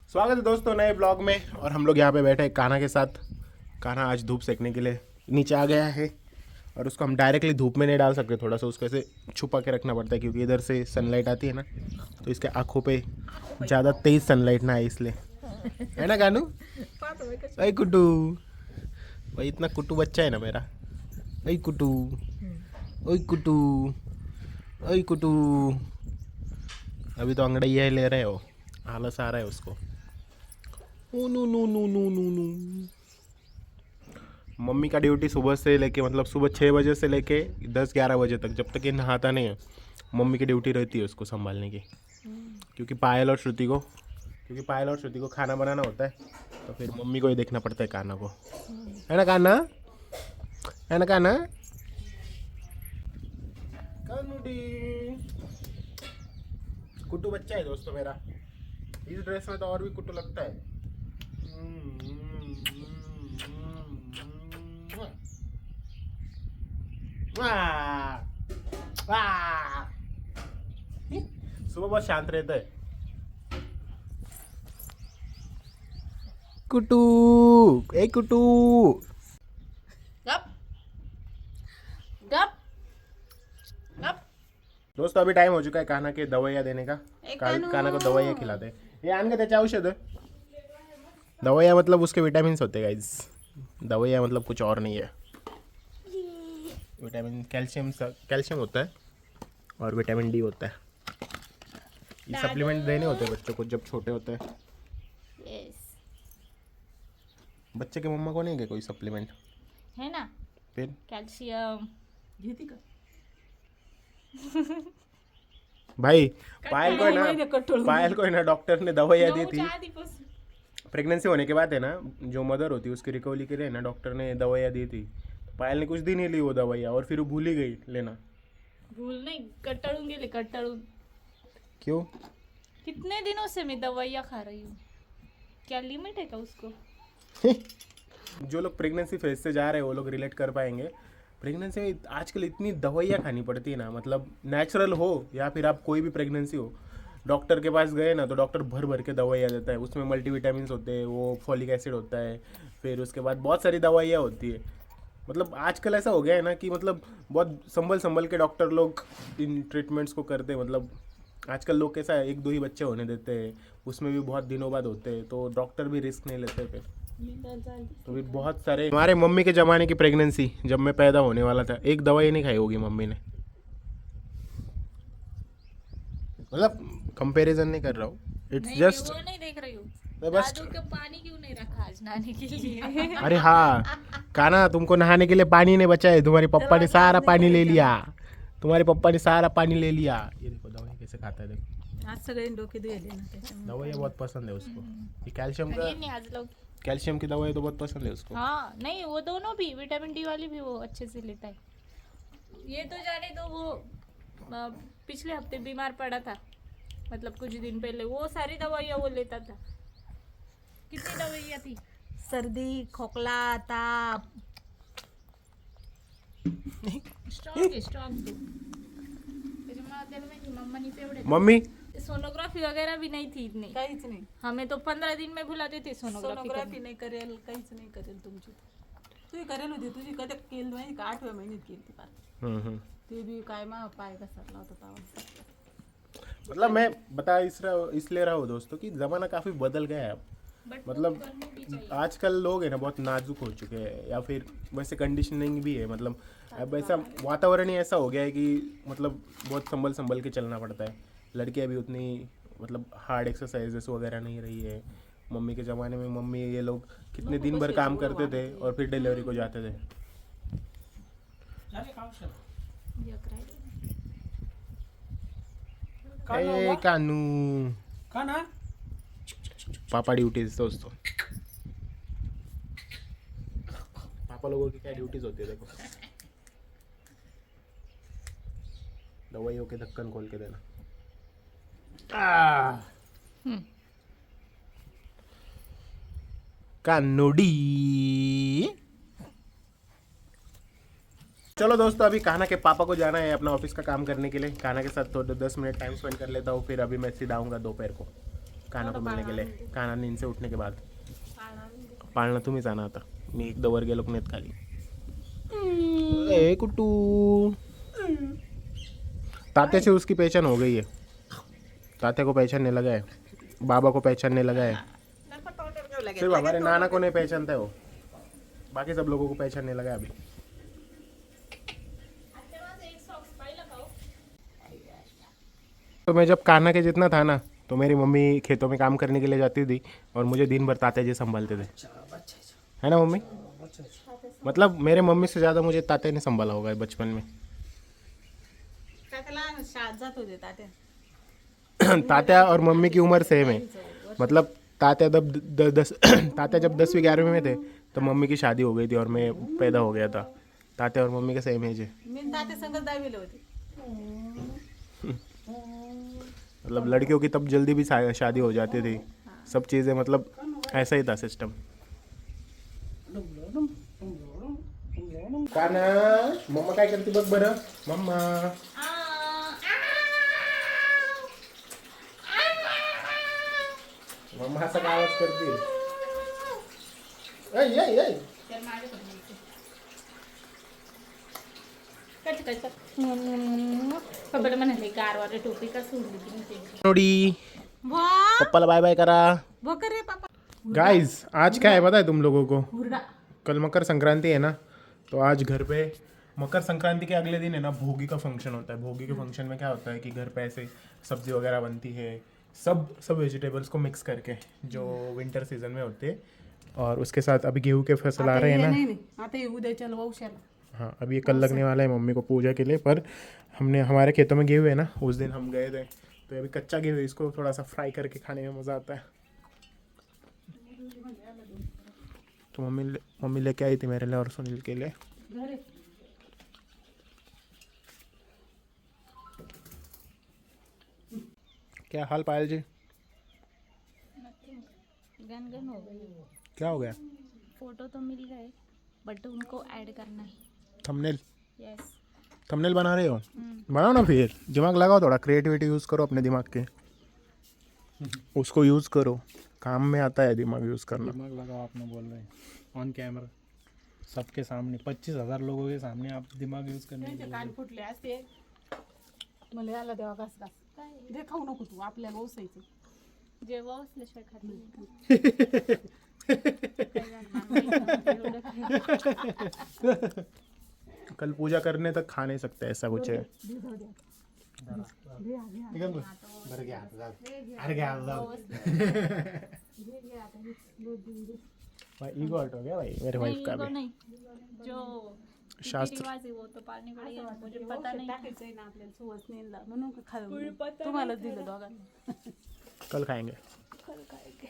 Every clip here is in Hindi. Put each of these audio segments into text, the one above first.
स्वागत है दोस्तों नए ब्लॉग में। और हम लोग यहाँ पे बैठे हैं कान्हा के साथ। कान्हा आज धूप सेकने के लिए नीचे आ गया है और उसको हम डायरेक्टली धूप में नहीं डाल सकते, थोड़ा सा उसको ऐसे छुपा के रखना पड़ता है क्योंकि इधर से सनलाइट आती है ना, तो इसके आँखों पे ज़्यादा तेज सनलाइट ना आए इसलिए, है ना कानू? अरे कुट्टू भाई, इतना कुट्टू बच्चा है ना मेरा। अरे कुट्टू, ओए कुट्टू, ओए कुट्टू। अभी तो अंगड़ैया ही ले रहे हो, आलस आ रहा है उसको। Oh no no no no no no. Mummy का ड्यूटी सुबह से लेके मतलब सुबह 6 बजे से लेके 10-11 बजे तक, जब तक ये नहाता नहीं है मम्मी की ड्यूटी रहती है उसको संभालने की। क्योंकि पायल और श्रुति को खाना बनाना होता है, तो फिर मम्मी को ही देखना पड़ता है कान्हा को, है ना कान्हा? है ना कान्हा? कुट्टू बच्चा है दोस्तों मेरा। इस ड्रेस में तो और भी कुट्टू लगता है। सुबह बहुत शांत रहता है। कुट्टू, ए कुट्टू। गप गप गप। दोस्तों अभी टाइम हो चुका है कान्हा के दवाइयाँ देने का। कान्हा को दवाइयाँ खिलाते हैं। ये आन के त्याचे औषध है। दवाइयाँ मतलब उसके विटामिन्स होते हैं गाइस। दवाइयाँ मतलब कुछ और नहीं है। विटामिन कैल्शियम होता है और विटामिन डी होता है। ये सप्लीमेंट देने होते हैं बच्चों को जब छोटे होते हैं। यस बच्चे के मम्मा को नहीं है कोई सप्लीमेंट है ना, फिर? कैल्शियम घेती का भाई पायल को है ना डॉक्टर ने दवाइयाँ दी थी। प्रेगनेंसी होने के बाद है ना, जो मदर होती है उसकी रिकवरी के लिए ना डॉक्टर ने दवाइयाँ दी थी। पायल ने कुछ दिन ही ली वो दवाइयाँ और फिर वो भूल ही गई लेना। भूल नहीं, कट्टाळून गेले कट्टाळून। क्यों? कितने दिनों से मैं दवाइयाँ खा रही हूँ, क्या लिमिट है क्या उसको? जो लोग प्रेगनेंसी फेज से जा रहे हैं वो लोग रिलेट कर पाएंगे। प्रेगनेंसी में आजकल इतनी दवाइयाँ खानी पड़ती है ना, मतलब नेचुरल हो या फिर आप कोई भी प्रेगनेंसी हो, डॉक्टर के पास गए ना तो डॉक्टर भर भर के दवाइयाँ देता है। उसमें मल्टीविटामिन्स होते हैं, वो फॉलिक एसिड होता है, फिर उसके बाद बहुत सारी दवाइयाँ होती है। मतलब आजकल ऐसा हो गया है ना कि मतलब बहुत संभल के डॉक्टर लोग इन ट्रीटमेंट्स को करते हैं। मतलब आजकल लोग कैसा है, 1-2 ही बच्चे होने देते हैं, उसमें भी बहुत दिनों बाद होते हैं, तो डॉक्टर भी रिस्क नहीं लेते फिर। तो फिर बहुत सारे हमारे मम्मी के ज़माने की प्रेगनेंसी जब मैं पैदा होने वाला था, एक दवाई नहीं खाई होगी मम्मी ने। मतलब कंपैरिजन नहीं कर रहा हूँ, इट्स जस्ट वो नहीं देख रही हूँ। बस। दादू का पानी क्यों नहीं रखा आज नहाने के लिए? अरे हाँ कान्हा, तुमको नहाने के लिए पानी नहीं बचा है, तुम्हारे पप्पा ने सारा पानी ले लिया। तुम्हारे पप्पा ने सारा पानी ले लिया। ये देखो दवाई कैसे खाता है, देखो। आज सगळे डोके दुखले ना त्याच्यामुळे दवाई बहुत पसंद है उसको। ये कैल्शियम का, ये नहीं आज लोग। कैल्शियम की दवाई तो बहुत पसंद है उसको। हाँ नहीं, वो दोनों भी विटामिन डी वाली भी वो अच्छे से लेता है। ये तो जाने दो, वो पिछले हफ्ते बीमार पड़ा था, मतलब कुछ दिन पहले, वो सारी दवाइयाँ वो लेता था। कितनी दवाइयाँ थी? सर्दी खोकला ताप स्ट्रॉन्ग मम्मी सोनोग्राफी वगैरह भी नहीं थी इतनी, काहीच नाही हमें तो 15 दिन में बुलाते थे सोनोग्राफी सोनोग्राफी नाही करेल काहीच नाही करेल तुमची तुझी करेल होती तुझी कधी केली माहिती का 8व्या महिन्यात केली ती पार ते बी काय मा पाय घसरला होता तेव्हा। मतलब मैं बता इसलिए रहा हूँ दोस्तों कि ज़माना काफ़ी बदल गया है अब। मतलब आजकल लोग है ना बहुत नाजुक हो चुके हैं, या फिर वैसे कंडीशनिंग भी है। मतलब अब ऐसा वातावरण ही ऐसा हो गया है कि मतलब बहुत संभल के चलना पड़ता है। लड़कियां भी उतनी मतलब हार्ड एक्सरसाइजेस वगैरह नहीं रही है। मम्मी के ज़माने में मम्मी ये लोग कितने दिन भर काम करते थे और फिर डिलीवरी को जाते थे। ए कानू, पापा ड्यूटीज दोस्तों, पापा लोगों की क्या ड्यूटीज होती है देखो। दवाइयों के ढक्कन खोल के देना। कानूडी। चलो दोस्तों, अभी कान्हा के पापा को जाना है अपना ऑफिस का काम करने के लिए। कान्हा के साथ तो 10 मिनट टाइम स्पेंड कर लेता हूँ, फिर अभी मैं सीधा आऊँगा दोपहर को। काना को मिलने के लिए, काना नींद से उठने के बाद. पाळणं तुम्हीच आणा आता, मी एकदा वर गेलो की नाहीत खाली. ए कुट्टू, तात्या से उसकी पहचान हो गई है. तात्या को पहचानने लगा है, बाबा को पहचानने लगा है. सिर्फ हमारे नाना को नहीं पहचानता है वो, बाकी सब लोगों को पहचानने लगा है अभी. तो मैं जब कान्हा के जितना था ना, तो मेरी मम्मी खेतों में काम करने के लिए जाती थी और मुझे दिन भर तात्या जी संभालते थे, है ना मम्मी? मतलब मेरे मम्मी से ज़्यादा मुझे तात्या ने संभाला होगा बचपन में. त्याला शाळेत जात होते तात्या. तात्या और मम्मी की उम्र सेम है. मतलब तात्या तात्या जब 10वीं 11वीं में थे तो मम्मी की शादी हो गई थी और मैं पैदा हो गया था. तात्या और मम्मी का सेम एज है. मी आणि तात्या संगत 10वीला होते. मतलब लड़कियों की तब जल्दी भी शादी हो जाती थी, सब चीज़ें, मतलब ऐसा ही था सिस्टम. काना, मम्मा काय करते बघ बरं. मम्मा मम्मा असा काय आवाज करते. ऐ ऐ ऐ पप्पाला म्हणाले गारवाला टोपी का सोडली की ते नोडी, वाह पप्पाला बाय बाय करा. बकर रे पापा. गाइस आज क्या है पता है तुम लोगों को? हुरडा. कल मकर संक्रांति है ना, तो आज घर पे मकर संक्रांति के अगले दिन है ना भोगी का फंक्शन होता है. भोगी के फंक्शन में क्या होता है कि घर पे ऐसे सब्जी वगैरह बनती है, सब वेजिटेबल्स को मिक्स करके जो विंटर सीजन में होते हैं. और उसके साथ अभी गेहूं के फसल आ रहे हैं ना. नाही आता ये उद्याच्या वौशाला. हाँ, अभी ये कल लगने वाला है मम्मी को पूजा के लिए. पर हमने हमारे खेतों में गेहूं है ना, उस दिन हम गए थे, तो अभी कच्चा गेहूं है, इसको थोड़ा सा फ्राई करके खाने में मज़ा आता है. तो मम्मी लेके आई थी मेरे लिए और सुनील के लिए. क्या हाल पायल जी? गन हो गई. क्या हो गया? फोटो तो मिल गए बट उनको ऐड करना है. Thumbnail yes. थंबनेल बना रहे हो? बनाओ ना, फिर दिमाग लगाओ, थोड़ा क्रिएटिविटी यूज़ करो अपने दिमाग के, उसको यूज़ करो. काम में आता है दिमाग यूज़ करना. दिमाग लगाओ, आपने बोल रहे हैं ऑन कैमरा सबके सामने 25,000 लोगों के सामने आप दिमाग यूज करने त्यांचे कान फुटले असते. मला याला देवा घास घास. दे खाऊ नको तू, आपल्याला ओसायचं. जेव्हा असल्याशिवाय खाते. कल पूजा करने तक खा नहीं सकते, ऐसा कुछ है. भाई ईगो हर्ट हो गया भाई मेरे वाइफ का भी. नहीं जो शास्त्र रिवाज है वो तो पालने पड़ेगा. मुझे पता नहीं. टाकायचंय ना आपल्याला सुवास नेला म्हणून का खाऊ. तुम्हालाच दिलं दोघांना. कल खाएंगे.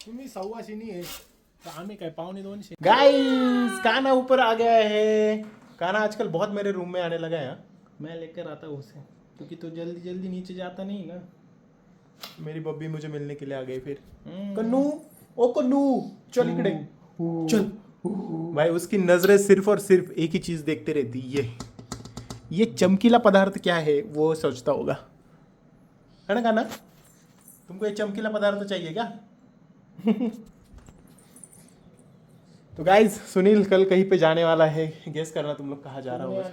तुम्ही सव्वाशिनी आहे तर आम्ही काय 1.25 गाइस काना ऊपर आ गया है. काना आजकल बहुत मेरे रूम में आने लगा है. मैं लेकर आता हूँ उसे, क्योंकि तो जल्दी जल्दी नीचे जाता नहीं ना. मेरी बब्बी मुझे मिलने के लिए आ गई फिर. कन्नू, ओ कन्नू चल इकड़े चल. भाई उसकी नजरें सिर्फ और सिर्फ एक ही चीज देखते रहती. ये चमकीला पदार्थ क्या है वो सोचता होगा, है ना काना? तुमको ये चमकीला पदार्थ चाहिए क्या? तो गाइज सुनील कल कहीं पे जाने वाला है. गेस करना तुम लोग कहाँ जा रहा होगा.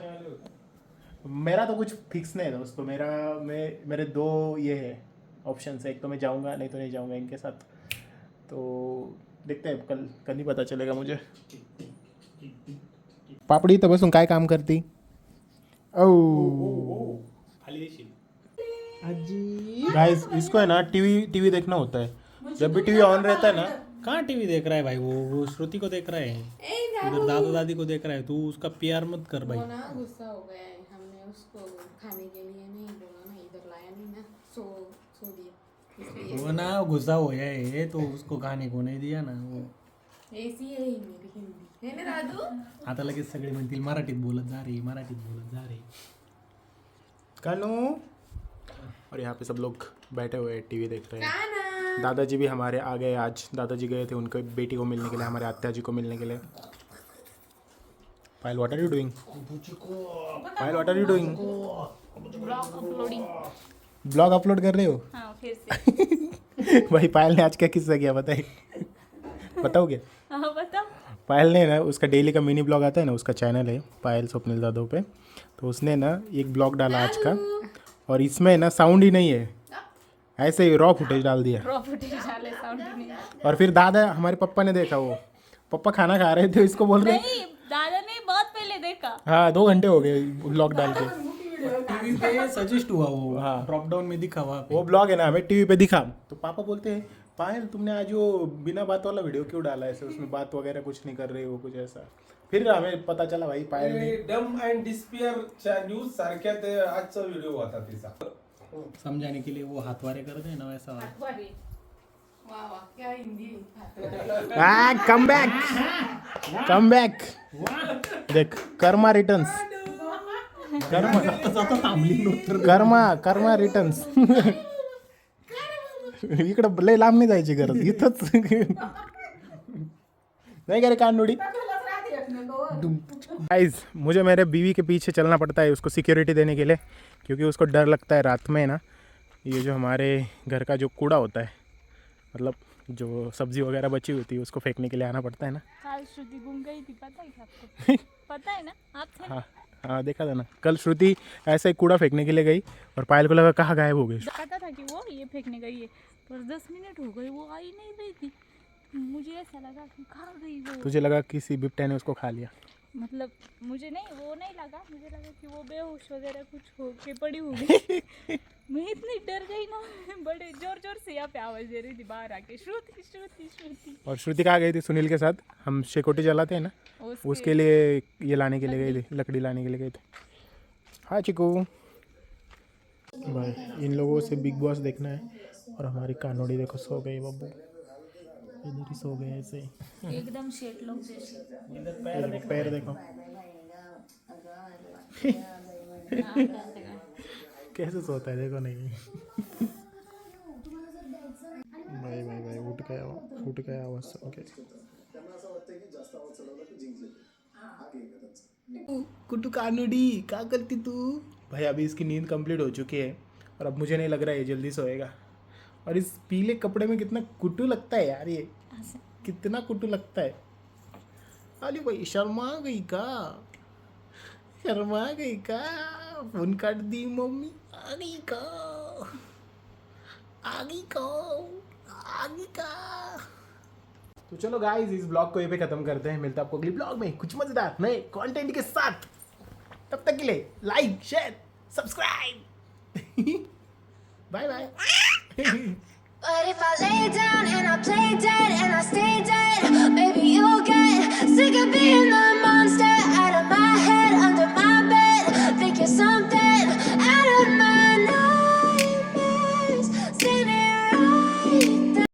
मेरा तो कुछ फिक्स नहीं है दोस्तों. मेरे दो ये है ऑप्शन है. एक तो मैं जाऊंगा, नहीं तो नहीं जाऊंगा इनके साथ. तो देखते हैं, कल ही पता चलेगा मुझे. पापड़ी तर बसून काय काम करती? ओ गाइस इसको है ना टीवी देखना होता है. जब भी टीवी ऑन रहता है ना. कहाँ टीवी देख रहा है भाई? वो श्रुति को देख रहा है, उधर दादा दादी को देख रहा है. तू उसका प्यार मत कर भाई. वो ना गुस्सा हो गया है. हमने उसको खाने के लिए नहीं बोला ना, इधर लाया नहीं ना, सो दिया इसलिए. वो ना गुस्सा हो गया है तो उसको खाने को नाही दिया ना. वो ऐसी है ही मेरी हिंदी है ना दादू. आता लगेच सगळे म्हणतील मराठीत बोलत जा रे, मराठीत बोलत जा रे. कानू. और यहाँ पे सब लोग बैठे हुए टीवी देख रहे हैं. काना. दादाजी भी हमारे आ गए आज. दादाजी गए थे उनके बेटी को मिलने के लिए, हमारे आत्या जी को मिलने के लिए. Payal what are you doing? Payal what are you doing? Blog uploading. Blog upload कर रहे हो? हाँ फिर से. भाई पायल ने आज क्या किस्सा किया बताइए, बताओगे? हाँ बताओ। पायल ने ना, उसका डेली का मिनी ब्लॉग आता है ना, उसका चैनल है पायल स्वप्निल जादव पे, तो उसने ना एक ब्लॉग डाला आज का, और इसमें ना साउंड ही नहीं है, ऐसे ही रॉ फुटेज डाल दिया। रॉ फुटेज डाले, साउंड ही नहीं। और फिर दादा, हमारे पापा ने देखा, वो पापा खाना खा रहे थे, इसको बोल रहे नहीं, दादा ने बहुत पहले देखा। हाँ 2 घंटे हो गए ब्लॉग डाल के। टीवी पे सजेस्ट हुआ वो, हाँ। ड्रॉप डाउन में दिखा वहाँ पे। वो ब्लॉग है ना, हमें टीवी पे दिखा, तो पापा बोलते हैं पायल तुमने आज वो बिना बात वाला वीडियो क्यों डाला, ऐसे उसमें बात वगैरह कुछ नहीं कर रही हो, कुछ ऐसा। फिर हमें पता चला भाई पायल ने डम अँड डिस्पियरच्या न्यूज सारख्या ते आजचा व्हिडिओ होता तिचा. समझाने के लिए वो हाथवारे करते हैं ना वैसा। वाह वाह क्या हिंदी कम बैक देख, कर्मा रिटर्न्स, कर्मा रिटर्न्स. इकडं लय लांब नाही जायची गरज, इथंच. नहीं करे कानूड़ी. गाइस, मुझे मेरे बीवी के पीछे चलना पड़ता है उसको सिक्योरिटी देने के लिए, क्योंकि उसको डर लगता है रात में ना, ये जो हमारे घर का जो कूड़ा होता है, मतलब जो सब्जी वगैरह बची होती है, उसको फेंकने के लिए आना पड़ता है ना. कल श्रुति घूम गई थी, पता है आपको? पता है ना आप थे? हाँ हाँ, देखा था ना, कल श्रुति ऐसे ही कूड़ा फेंकने के लिए गई और पायल को लगा कहाँ गायब हो गई. पता था कि वो ये फेंकने गई है, पर 10 मिनट हो गए वो आई नहीं रही थी। मुझे ऐसा लगा कि खा गई वो। तुझे लगा किसी बिबटे ने उसको खा लिया? मतलब मुझे नहीं, वो नहीं लगा, मुझे लगा कि वो बेहोश वगैरह कुछ हो के पड़ी होगी। मैं इतनी डर गई ना, बड़े जोर जोर से यहाँ पे आवाज दे रही थी बाहर आके, श्रुति श्रुति श्रुति। और श्रुति कहाँ गई थी सुनील के साथ, हम शेकोटी जलाते हैं ना, उसके लिए ये लाने के लिए गई थी, लकड़ी लाने के लिए गई थी. हाँ चिकू भाई, इन लोगों से बिग बॉस देखना है, और हमारी कानोड़ी देखो सो गई बब्बू, इधर ही सो गए ऐसे ही. एकदम शेट लोग जैसे। पैर देखो कैसे सोता है, देखो नहीं. भाई भाई भाई उठ गया आवाज सुन के. कुटू कानुड़ी क्या करती तू? भाई अभी इसकी नींद कंप्लीट हो चुकी है, और अब मुझे नहीं लग रहा है ये जल्दी सोएगा. और इस पीले कपड़े में कितना कुटू लगता है यार, ये कितना कुटू लगता है. अरे भाई शर्मा गई का, फोन काट दी मम्मी. आ गई का. तो चलो गाइस, इस ब्लॉग को यहीं पे खत्म करते हैं, मिलता है आपको अगली ब्लॉग में कुछ मजेदार नए कंटेंट के साथ. तब तक के लिए like share subscribe. Bye bye. But if I lay down and I play dead and I